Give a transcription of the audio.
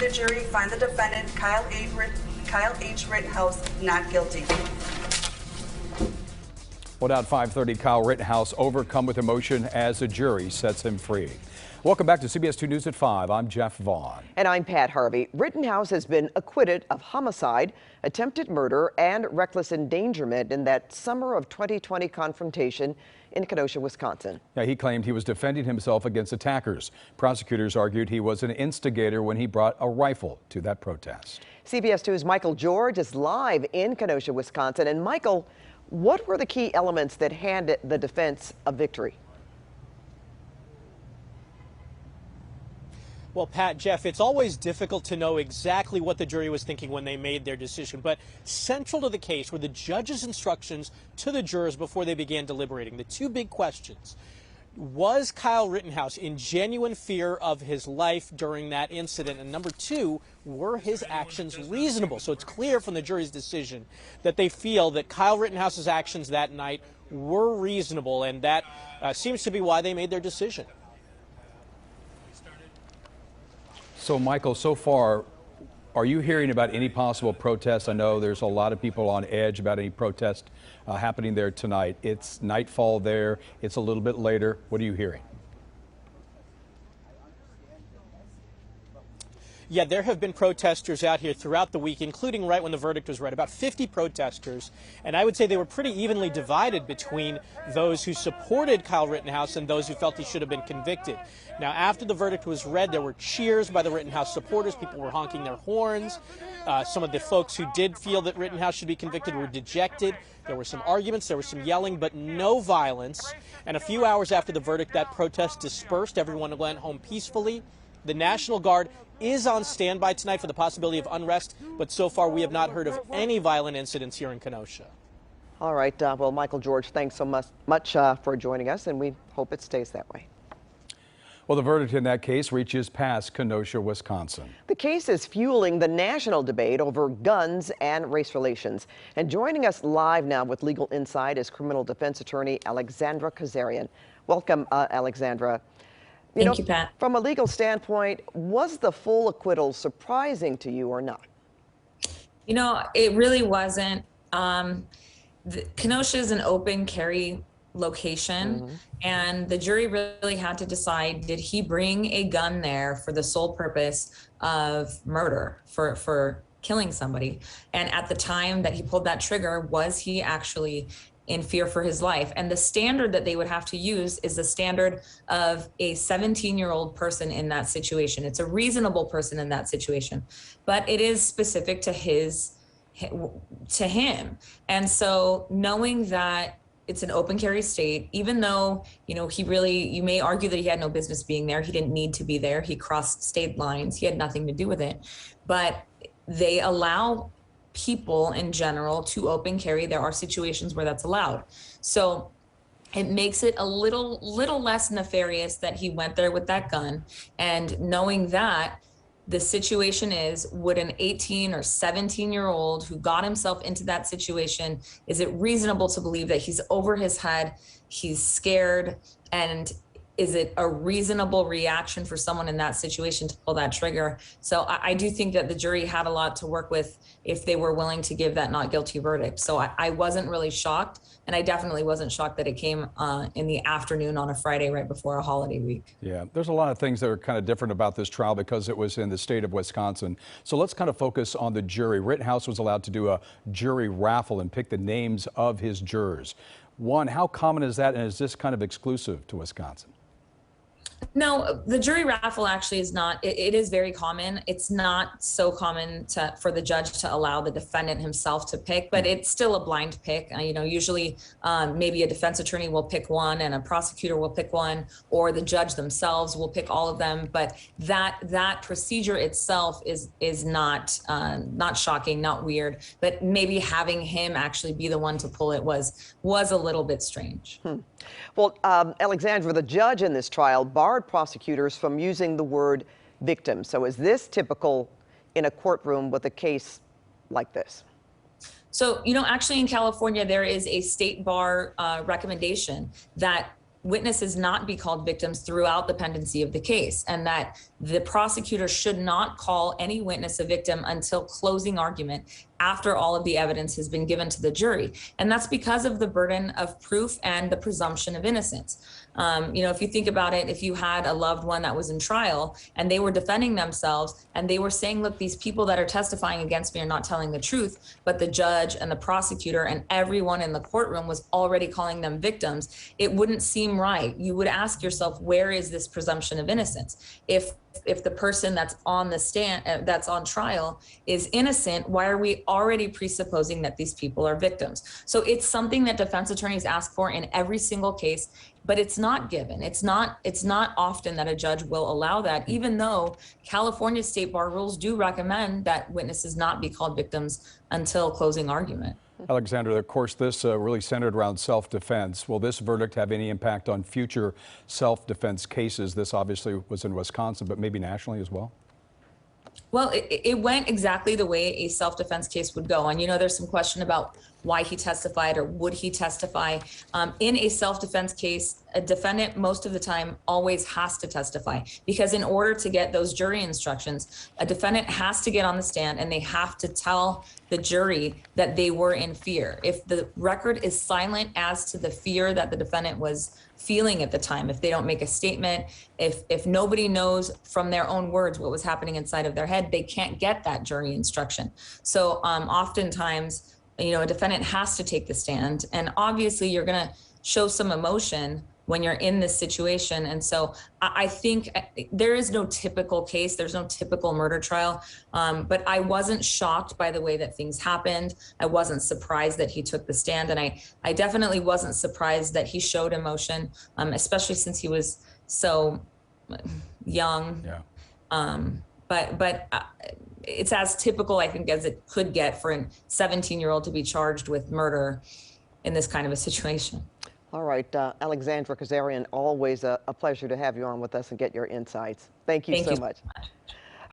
the jury find the defendant, Kyle H. Rittenhouse, not guilty. Well, now at 5:30, Kyle Rittenhouse overcome with emotion as the jury sets him free. Welcome back to CBS 2 News at 5. I'm Jeff Vaughn. And I'm Pat Harvey. Rittenhouse has been acquitted of homicide, attempted murder, and reckless endangerment in that summer of 2020 confrontation in Kenosha, Wisconsin. Yeah, he claimed he was defending himself against attackers. Prosecutors argued he was an instigator when he brought a rifle to that protest. CBS 2's Michael George is live in Kenosha, Wisconsin. And Michael, what were the key elements that handed the defense a victory? Well, Pat, Jeff, it's always difficult to know exactly what the jury was thinking when they made their decision, but central to the case were the judge's instructions to the jurors before they began deliberating. The two big questions: was Kyle Rittenhouse in genuine fear of his life during that incident? And number two, were his actions reasonable? So it's clear from the jury's decision that they feel that Kyle Rittenhouse's actions that night were reasonable, and that seems to be why they made their decision. So, Michael, so far, are you hearing about any possible protests? I know there's a lot of people on edge about any protest happening there tonight. It's nightfall there. It's a little bit later. What are you hearing? Yeah, there have been protesters out here throughout the week, including right when the verdict was read, about 50 protesters. And I would say they were pretty evenly divided between those who supported Kyle Rittenhouse and those who felt he should have been convicted. Now, after the verdict was read, there were cheers by the Rittenhouse supporters. People were honking their horns. Some of the folks who did feel that Rittenhouse should be convicted were dejected. There were some arguments, there was some yelling, but no violence. And a few hours after the verdict, that protest dispersed. Everyone went home peacefully. The National Guard is on standby tonight for the possibility of unrest, but so far we have not heard of any violent incidents here in Kenosha. All right. Well, Michael George, thanks so much for joining us, and we hope it stays that way. Well, the verdict in that case reaches past Kenosha, Wisconsin. The case is fueling the national debate over guns and race relations. And joining us live now with legal insight is criminal defense attorney Alexandra Kazarian. Welcome, Alexandra. Thank you, Pat. From a legal standpoint, was the full acquittal surprising to you or not? You know, it really wasn't. Kenosha is an open carry location, and the jury really had to decide, did he bring a gun there for the sole purpose of murder, for killing somebody? And at the time that he pulled that trigger, was he actually in fear for his life? And the standard that they would have to use is the standard of a 17-year-old person in that situation. It's a reasonable person in that situation, but it is specific to him. And so knowing that it's an open carry state, even though, you know, you may argue that he had no business being there. He didn't need to be there. He crossed state lines. He had nothing to do with it. But they allow people in general to open carry. There are situations where that's allowed. So it makes it a little less nefarious that he went there with that gun. And knowing that, the situation is, would an 18 or 17-year-old who got himself into that situation, is it reasonable to believe that he's over his head, he's scared, and is it a reasonable reaction for someone in that situation to pull that trigger? So I do think that the jury had a lot to work with if they were willing to give that not guilty verdict. So I wasn't really shocked, and I definitely wasn't shocked that it came in the afternoon on a Friday right before a holiday week. Yeah, there's a lot of things that are kind of different about this trial because it was in the state of Wisconsin. So let's kind of focus on the jury. Rittenhouse was allowed to do a jury raffle and pick the names of his jurors. One, how common is that, and is this kind of exclusive to Wisconsin? No, the jury raffle actually is not. It is very common. It's not so common for the judge to allow the defendant himself to pick, but it's still a blind pick. You know, usually maybe a defense attorney will pick one and a prosecutor will pick one, or the judge themselves will pick all of them. But that procedure itself is not shocking, not weird. But maybe having him actually be the one to pull it was a little bit strange. Well, Alexandra, the judge in this trial barred prosecutors from using the word victim. So is this typical in a courtroom with a case like this? So, you know, actually in California, there is a state bar recommendation that witnesses not be called victims throughout the pendency of the case, and that the prosecutor should not call any witness a victim until closing argument, after all of the evidence has been given to the jury. And that's because of the burden of proof and the presumption of innocence. If you think about it, if you had a loved one that was in trial and they were defending themselves and they were saying, look, these people that are testifying against me are not telling the truth, but the judge and the prosecutor and everyone in the courtroom was already calling them victims, it wouldn't seem right. You would ask yourself, where is this presumption of innocence? If the person that's on the stand, that's on trial, is innocent, why are we already presupposing that these people are victims? So it's something that defense attorneys ask for in every single case, but it's not given. It's not often that a judge will allow that, even though California state bar rules do recommend that witnesses not be called victims until closing argument. Alexandra, of course, this really centered around self-defense. Will this verdict have any impact on future self-defense cases? This obviously was in Wisconsin, but maybe nationally as well? Well, it went exactly the way a self-defense case would go. And, there's some question about why he testified or would he testify. In a self-defense case, a defendant most of the time always has to testify, because in order to get those jury instructions, a defendant has to get on the stand and they have to tell the jury that they were in fear. If the record is silent as to the fear that the defendant was feeling at the time, if they don't make a statement, if nobody knows from their own words what was happening inside of their head, they can't get that jury instruction. So oftentimes, a defendant has to take the stand, and obviously you're going to show some emotion when you're in this situation. And so I think there is no typical case, there's no typical murder trial, but I wasn't shocked by the way that things happened. I wasn't surprised that he took the stand, and I definitely wasn't surprised that he showed emotion, especially since he was so young. Yeah. But it's as typical, I think, as it could get for a 17-year-old to be charged with murder in this kind of a situation. All right, Alexandra Kazarian, always a pleasure to have you on with us and get your insights. Thank you so much.